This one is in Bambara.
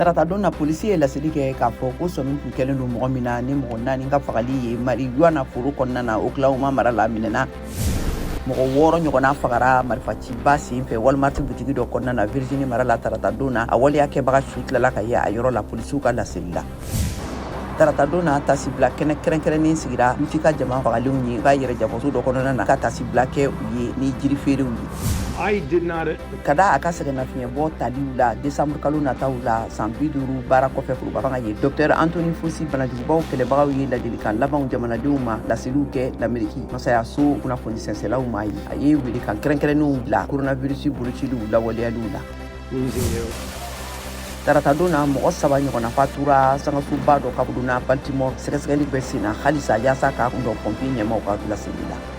Tarata don na polisi ye laseli kɛ k'a fɔ ko sɔmi tun kɛlen don mɔgɔ min na ni mɔgɔ 4 ka fagali ye marijuana foro kɔnɔna na Oklahoma mara la minɛna. Mɔgɔ 6 ɲɔgɔnna fagara marifaciba sen fɛ Walmart butigi dɔ kɔnɔna na Virginie mara la tarata don na a waleya kɛbaga su tilala ka ye a yɔrɔ la polisiw ka laseli la. Tarata don na tasibila kɛnɛ kɛrɛnkɛrɛnnen sigira Utica jama fagalenw ye ka yɛrɛ jagoso dɔ kɔnɔna na ka tasibila kɛ u ye ni jiri feerew ye. Kada a ka sɛgɛnnafiɲɛ bɔ taliw la décembre kalo nataw la san 50 baara kɔfɛ kuruba fanga ye Dr Anthony Fauci banajugubaw kɛlɛbagaw ye ladilikan labanw jamanadenw ma laseliw kɛ l'Amérique masayaso kunnafoni sɛnsɛlaw ma ye a ye welekan kɛrɛnkɛrɛnnenw bila coronavirus bolociluw lawaleyaliw la. Tarata don na mɔgɔ 3 ɲɔgɔnna fatura sangasoba dɔ kaburu na Baltimore sɛgɛsɛgɛli bɛ sen na halisa yaasa k'a kun dɔ pompier ɲɛmaw ka laseli la.